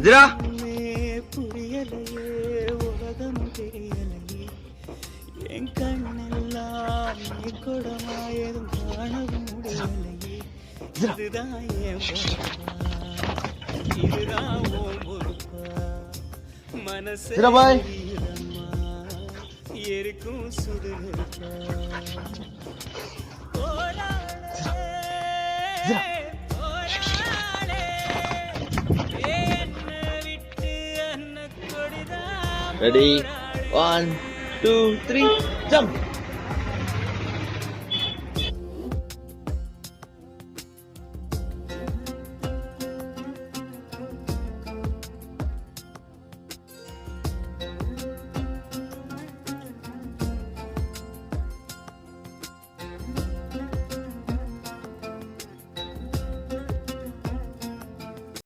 ஜிரா புரியலையே உலகம் தெரியலையே என் கண்ணெல்லாம் நீ கொடமாயதும் காணவும் முடியலையே இதுதான் என் இதுதான் உன் பொறுப்பா மனசு எரிக்கும் சுடுப்பா Ready? 1, 2, 3, jump!